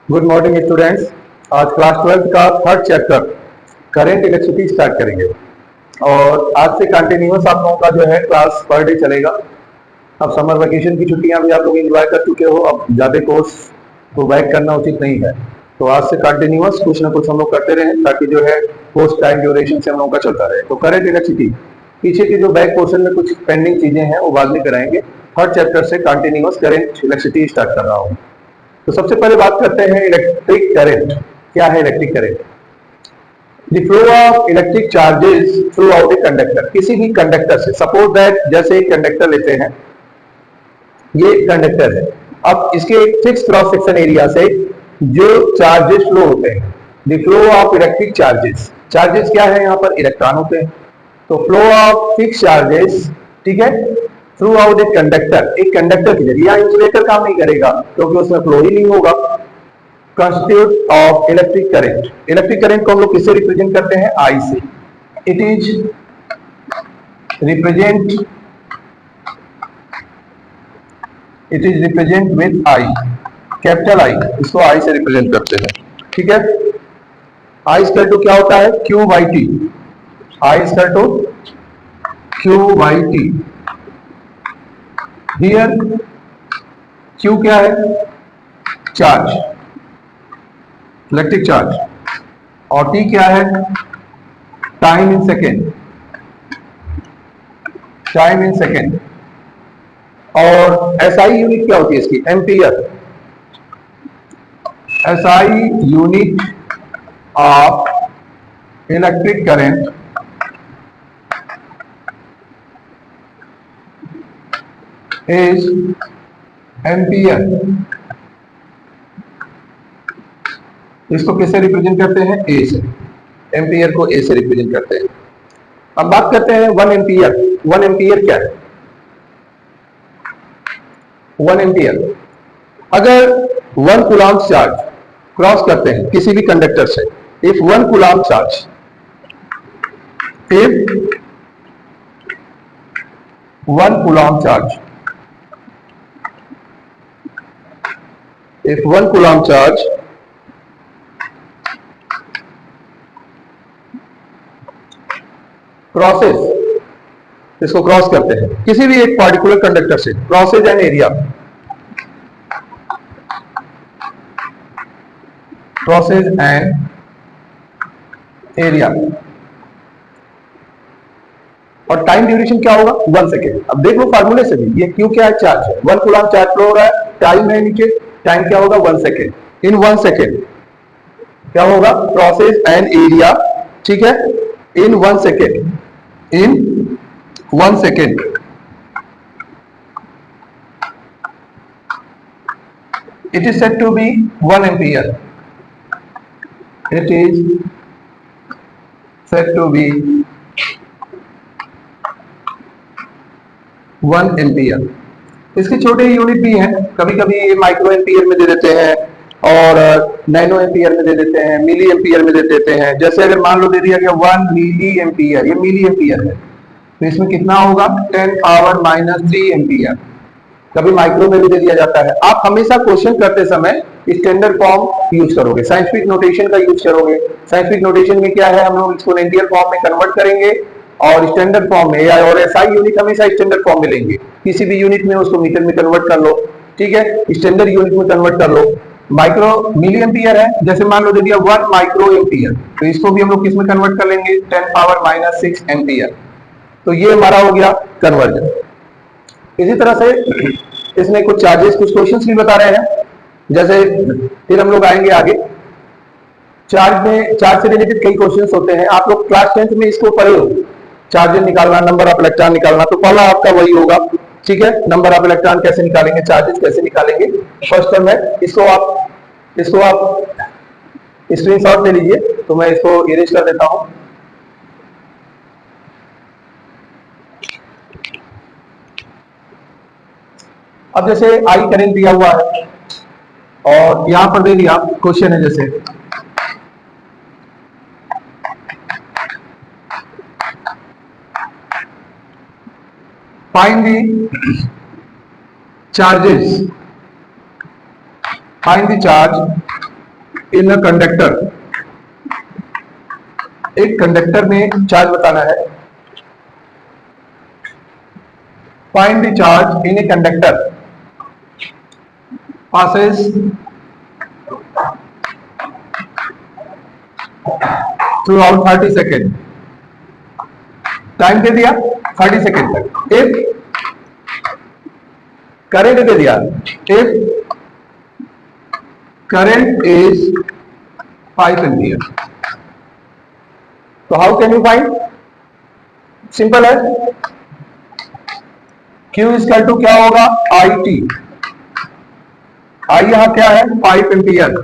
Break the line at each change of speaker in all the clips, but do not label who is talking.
Good morning students. आज class 12 का third chapter current electricity start करेंगे और आज से कंटिन्यूअस आप लोगों का जो है क्लास पर डे चलेगा। अब समर वेकेशन की छुट्टियां भी आप लोग एंजॉय कर चुके हो, अब ज़्यादा कोर्स को बैक करना उचित नहीं है, तो आज से कंटिन्यूअस कुछ ना कुछ हम लोग करते रहें ताकि जो है कोर्स टाइम ड्यूरेशन से हम लोगों का चलता रहे। तो करेंट इलेक्ट्रिसिटी पीछे की जो बैक पोर्शन में कुछ पेंडिंग चीजें हैं वो बाद में कराएंगे। थर्ड चैप्टर से कंटिन्यूअस करेंट इलेक्ट्रिसिटी स्टार्ट कर रहा हूँ। तो सबसे पहले बात करते हैं इलेक्ट्रिक करंट। क्या है electric current? The flow of electric charges through out a conductor. किसी भी कंडक्टर से, सपोज दैट जैसे एक कंडक्टर लेते हैं, ये कंडक्टर है, अब इसके एक फिक्स क्रॉस सेक्शन एरिया से जो चार्जेस फ्लो होते हैं, the flow of electric charges. Charges क्या है? यहाँ पर इलेक्ट्रॉन होते हैं। तो फ्लो ऑफ फिक्स चार्जेस, ठीक है, थ्रू आउट ए कंडक्टर, एक कंडक्टर के जरिए। यहाँ इंसुलेटर काम नहीं करेगा क्योंकि उसमें फ्लो ही नहीं होगा। Constitute of electric current. Electric current को हम लोग किससे रिप्रेजेंट करते हैं? आई से। It is represent with I, capital I, इसको आई से रिप्रेजेंट करते हैं। ठीक है, आई स्क्वायर टू क्या होता है? Q by T. I square to Q by T. Here Q क्या है? चार्ज, इलेक्ट्रिक चार्ज, और टी क्या है? Time in second, time in second. और एसआई यूनिट क्या होती है इसकी? Ampere. SI unit of electric current is ampere. इसको किससे रिप्रेजेंट करते हैं? ए से। एम्पियर को ए से रिप्रेजेंट करते हैं। अब बात करते हैं 1 एम्पियर। 1 एम्पियर क्या है? 1 एम्पियर, अगर 1 कूलम्ब चार्ज क्रॉस करते हैं किसी भी कंडक्टर से, if 1 coulomb charge, if 1 coulomb charge, if 1 coulomb charge crosses, इसको क्रॉस करते हैं किसी भी एक पार्टिकुलर कंडक्टर से, crosses an area, crosses an area, और टाइम ड्यूरेशन क्या होगा? 1 सेकेंड। अब देख लो फार्मूले से भी, ये क्यों क्या है? चार्ज है, 1 कूलम्ब चार्ज फ्लो हो रहा है, टाइम है नीचे, टाइम क्या होगा? 1 सेकेंड। इन 1 सेकेंड क्या होगा? क्रॉसेज एन एरिया, ठीक है, इन 1 second, in 1 second it is said to be 1 ampere. It is said to be 1 ampere. इसके छोटे यूनिट भी हैं, कभी कभी ये माइक्रो एम्पियर में दे देते हैं और नैनो एम्पियर में दे देते हैं, मिली एम्पियर में दे देते हैं। जैसे अगर मान लो दे दिया गया 1 मिली एम्पियर, ये मिली एम्पियर है, तो इसमें कितना होगा? 10 पावर माइनस 3 एम्पियर। कभी माइक्रो में भी दे दिया जाता है। आप हमेशा क्वेश्चन करते समय स्टैंडर्ड फॉर्म यूज करोगे, साइंटिफिक नोटेशन का यूज करोगे। साइंटिफिक नोटेशन में क्या है? हम लोग एक्सपोनेंशियल फॉर्म में कन्वर्ट करेंगे और स्टैंडर्ड फॉर्म में, और एसआई यूनिट हमेशा स्टैंडर्ड फॉर्म में लेंगे। किसी भी यूनिट में उसको मीटर में कन्वर्ट कर लो, ठीक है, स्टैंडर्ड यूनिट में कन्वर्ट कर लो। माइक्रो मिली एम्पियर है, जैसे मान लो दे दिया 1 माइक्रो एम्पियर, तो इसको भी हम लोग किस में कन्वर्ट कर लेंगे? 10 पावर माइनस 6 एम्पियर। तो ये हमारा हो गया कन्वर्जन। इसी तरह से इसमें कुछ चार्जेस, कुछ क्वेश्चंस भी बता रहे हैं। जैसे फिर हम लोग आएंगे आगे, चार्ज में, चार्ज से रिलेटेड कई क्वेश्चंस होते हैं। आप लोग क्लास 10th में इसको पढ़े हो, चार्ज निकालना, नंबर ऑफ इलेक्ट्रॉन निकालना, तो पहला आपका वही होगा, ठीक है। नंबर ऑफ इलेक्ट्रॉन कैसे निकालेंगे, चार्जेस कैसे निकालेंगे, फर्स्ट टर्म है। इसको आप स्क्रीनशॉट ले लीजिए, तो मैं इसको इरेज कर देता हूं। अब जैसे आई करंट दिया हुआ है और यहां पर दे दिया क्वेश्चन है, जैसे find the charges, find the charge in a conductor, एक कंडक्टर में चार्ज बताना है। Find the charge in a conductor passes throughout 30 second. Time दे दिया 30 सेकेंड तक। इफ करंट दे दिया, इफ करंट इज 5 एम्पियर, तो how can you find? Simple है, Q इक्वल टू क्या होगा, आई टी। आई यहां क्या है 5 एम्पियर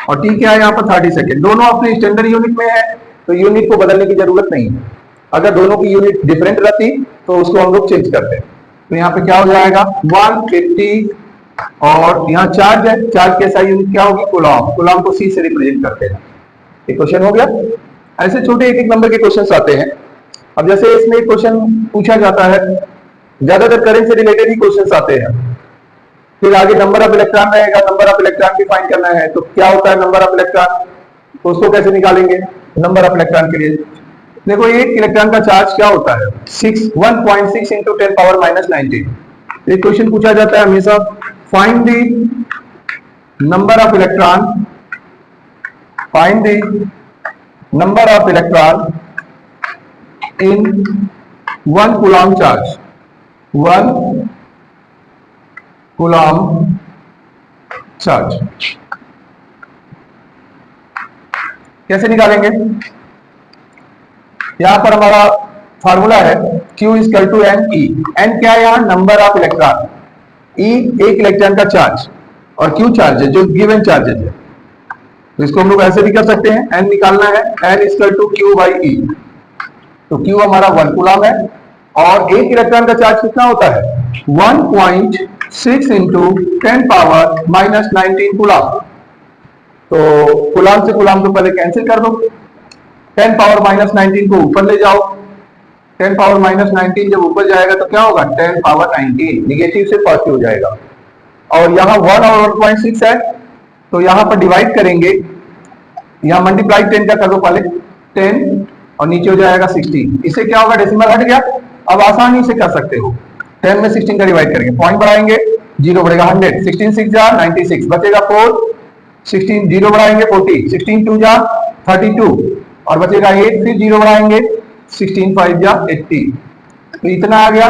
और टी क्या है यहाँ पर 30 सेकेंड। दोनों अपने स्टैंडर्ड यूनिट में है तो यूनिट को बदलने की जरूरत नहीं है। अगर दोनों की यूनिट डिफरेंट रहती तो उसको हम लोग चेंज करते हैं। तो यहाँ पे क्या हो जाएगा 150 और यहाँ चार्ज है, चार्ज की SI यूनिट क्या होगी कूलॉम। कूलॉम को C से रिप्रेजेंट करते हैं। ये क्वेश्चन हो गया। ऐसे छोटे एक एक नंबर के क्वेश्चन आते हैं। अब जैसे इसमें क्वेश्चन पूछा जाता है, ज्यादातर करंट से रिलेटेड ही क्वेश्चन आते हैं। फिर आगे नंबर ऑफ इलेक्ट्रॉन रहेगा, नंबर ऑफ इलेक्ट्रॉन भी फाइंड करना है। तो क्या होता है नंबर ऑफ इलेक्ट्रॉन, तो उसको कैसे निकालेंगे नंबर ऑफ इलेक्ट्रॉन के लिए? देखो एक इलेक्ट्रॉन का चार्ज क्या होता है 1.6 इंटू 10 पावर माइनस 19। एक क्वेश्चन पूछा जाता है हमेशा, find the number of electron, find the number of electron in 1 coulomb charge, 1 coulomb charge. कैसे निकालेंगे? यहां पर हमारा फार्मूला है Q equal to N E. N क्या है यहाँ नंबर ऑफ इलेक्ट्रॉन, ई एक इलेक्ट्रॉन का चार्ज और Q चार्ज है जो गिवन चार्जेज है। तो इसको हम लोग ऐसे भी कर सकते हैं, एन निकालना है, N equal to Q by E. तो Q हमारा 1 कूलॉम है और एक इलेक्ट्रॉन का चार्ज कितना होता है 1.6 इंटू 10 पावर माइनस 19 कूलॉम। तो कूलॉम से कूलॉम को पहले कैंसिल कर दो, 10 पावर माइनस 19 को ऊपर ले जाओ। 10 पावर माइनस 19 जब ऊपर जाएगा तो क्या होगा 10 पावर 19, निगेटिव से पॉजिटिव हो जाएगा। और यहाँ 1 और 1.6 है तो यहाँ पर डिवाइड करेंगे, यहाँ मल्टीप्लाई 10 का कर दो पहले 10 और नीचे हो जाएगा 16। इससे क्या होगा डेसिमल हट गया। अब आसानी से कर सकते हो, 10 में 16 का डिवाइड करेंगे, पॉइंट बढ़ाएंगे 0 बढ़ेगा 100, 16 6 जा 96 बचेगा 4, 16 0 बढ़ाएंगे 40, 16 2 जा 32 और बचेगा 8, फिर 0 बढ़ाएंगे 16 5 जा 80। तो इतना आ गया।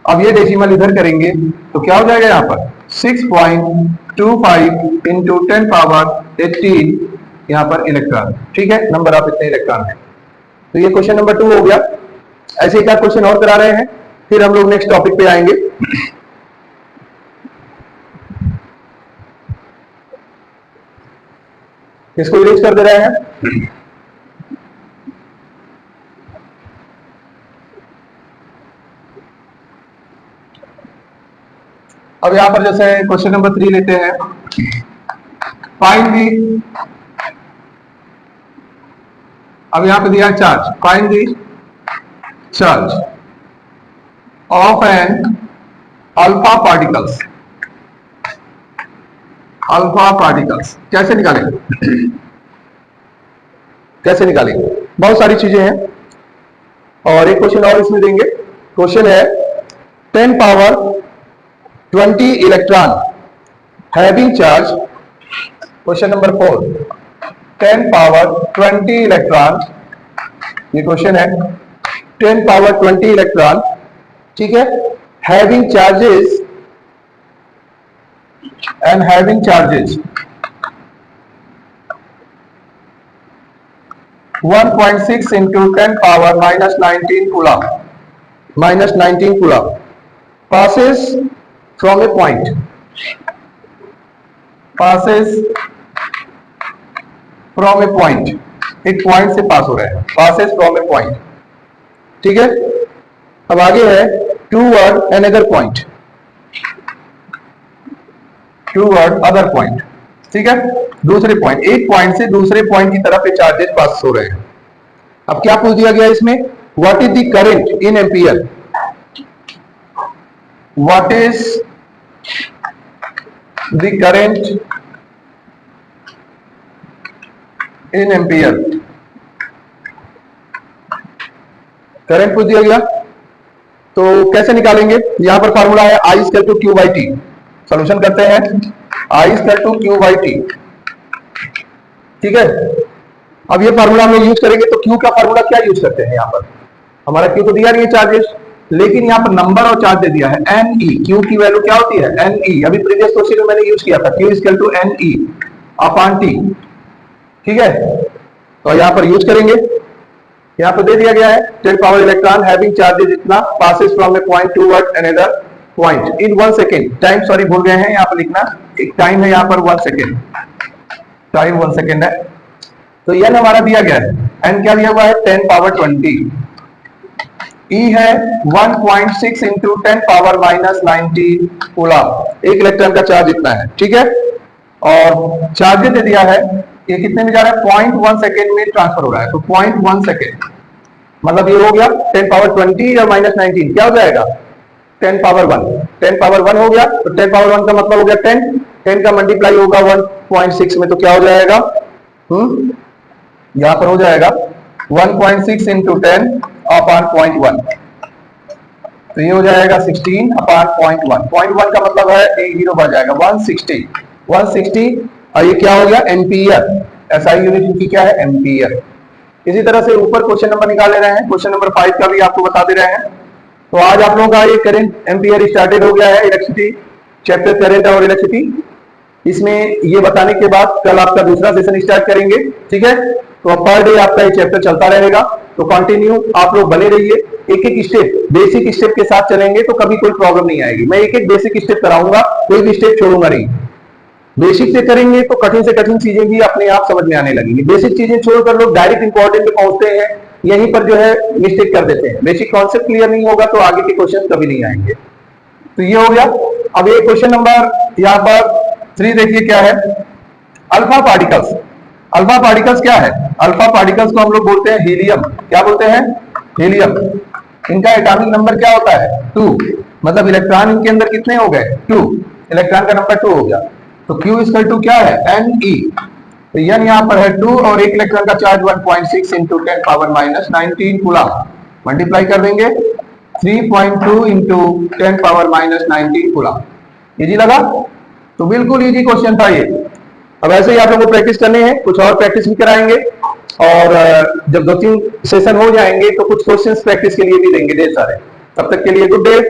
अब ये डेसिमल इधर करेंगे तो क्या हो जाएगा यहाँ पर 6.25 इंटू 10 पावर 18 यहाँ पर इलेक्ट्रॉन। ठीक है, नंबर ऑफ इतने इलेक्ट्रॉन है। तो ये क्वेश्चन नंबर 2 हो गया। ऐसे एक क्वेश्चन और करा रहे हैं, फिर हम लोग नेक्स्ट टॉपिक पे आएंगे। इसको इरेज कर दे रहे हैं। अब यहां पर जैसे क्वेश्चन नंबर 3 लेते हैं, फाइंड दी, अब यहां पे दिया charge, find the charge of N alpha particles. Alpha particles कैसे निकालेंगे? कैसे निकालेंगे? बहुत सारी चीजें हैं और एक क्वेश्चन और इसमें देंगे। क्वेश्चन है 10 power 20 electron having charge. Question number 4, 10 power 20 electron, ये क्वेश्चन है 10 पावर 20 इलेक्ट्रॉन, ठीक है, having charges and having charges 1.6 into 10 power minus 19 coulomb, minus 19 coulomb passes from a point, passes from a point, एक point से पास हो रहा है, passes from a point। ठीक है, अब आगे है toward another point, toward other point. ठीक है, दूसरे पॉइंट, एक पॉइंट से दूसरे पॉइंट की तरफ ये चार्जेस पास हो रहे हैं। अब क्या पूछ दिया गया इसमें, what is the current in ampere, what is the current in ampere. Current पूछ दिया गया तो कैसे निकालेंगे? यहां पर फॉर्मूला है I equal to Q by T. Solution करते हैं, I equal to Q by T. ठीक है, अब ये फार्मूला हम लोग यूज करेंगे तो क्यू का फार्मूला क्या यूज करते हैं? यहाँ पर हमारा क्यू तो दिया नहीं है चार्जेस, लेकिन यहाँ पर नंबर और चार्ज दे दिया है एन ई। क्यू की वैल्यू क्या होती है? N E. अभी प्रीवियस क्वेश्चन में मैंने यूज किया था, Q equal to N E upon T. ठीक है, तो यहाँ पर यूज करेंगे। यहाँ पर दे दिया गया है 10 पावर इलेक्ट्रॉन हैविंग चार्जेस इतना passes from A point toward another point in 1 second. Time sorry भूल गए हैं यहाँ पर लिखना, एक टाइम है यहाँ पर 1 सेकेंड, टाइम 1 सेकेंड है। तो एन हमारा दिया गया है, एन क्या दिया हुआ है? 10 पावर 20। ई है 1.6 इंटू 10 पावर माइनस 19 कूलम। एक इलेक्ट्रॉन का चार्ज इतना है। ठीक है, और चार्ज दे दिया है, ये कितने में जा रहा है? 0.1 सेकेंड में ट्रांसफर हो रहा है। तो 0.1 सेकेंड मतलब ये हो गया 10 पावर 20 और माइनस 19 क्या हो जाएगा? 10 पावर 1। 10 पावर 1 हो गया, तो 10 पावर 1 का मतलब हो गया 10। 10 का मल्टीप्लाई होगा 1.6 में, तो क्या हो जाएगा? यहां पर हो जाएगा 1.6 इंटू 10 अपॉन 0.1, तो ये हो जाएगा 16 अपॉन 0.1। 0.1 का मतलब है एक जीरो बढ़ जाएगा 160 और ये क्या हो गया? एम्पियर। एसआई यूनिट इनकी क्या है? एम्पियर। इसी तरह से ऊपर क्वेश्चन नंबर निकाल ले रहे हैं, क्वेश्चन नंबर 5 का भी आपको बता दे रहे हैं। तो आज आप लोगों का ये करंट एम्पियर स्टार्टेड हो गया है, इलेक्ट्रिसिटी चैप्टर करंट और इलेक्ट्रिसिटी। इसमें ये बताने के बाद कल आपका दूसरा सेशन स्टार्ट करेंगे। ठीक है, तो पर डे आपका ये चैप्टर चलता रहेगा, तो कंटिन्यू आप लोग बने रहिए। एक एक स्टेप, बेसिक स्टेप के साथ चलेंगे तो कभी कोई प्रॉब्लम नहीं आएगी। मैं एक एक बेसिक स्टेप कराऊंगा, कोई भी स्टेप छोड़ूंगा नहीं। बेसिक से करेंगे तो कठिन से कठिन चीजें भी अपने आप समझ में आने लगेंगी। बेसिक चीजें छोड़कर लोग डायरेक्ट इंपॉर्टेंट पे पहुंचते हैं, यहीं पर जो है मिस्टेक कर देते हैं। बेसिक कॉन्सेप्ट क्लियर नहीं होगा तो आगे के क्वेश्चन कभी नहीं आएंगे। तो ये हो गया। अब ये क्वेश्चन नंबर यहाँ पर 3 देखिए क्या है? Alpha particles. अल्फा पार्टिकल्स क्या है? अल्फा पार्टिकल्स को हम लोग बोलते हैं हीलियम। क्या बोलते हैं? हीलियम। इनका एटॉमिक नंबर क्या होता है? 2। मतलब इलेक्ट्रॉन इनके अंदर कितने हो गए? 2। इलेक्ट्रॉन का नंबर 2 हो गया। तो Q इक्वल टू क्या है? Ne। तो n यहाँ पर है 2 और एक इलेक्ट्रॉन का charge 1.6 into 10 power minus 19 coulomb. Multiply कर देंगे 3.2 into 10 power minus 19 coulomb. Easy लगा? तो बिल्कुल इजी क्वेश्चन था ये। अब ऐसे ही आप लोगों को प्रैक्टिस करने हैं, कुछ और प्रैक्टिस भी कराएंगे, और जब 2-3 सेशन हो जाएंगे तो कुछ क्वेश्चंस प्रैक्टिस के लिए भी देंगे ढेर सारे। तब तक के लिए गुड डे।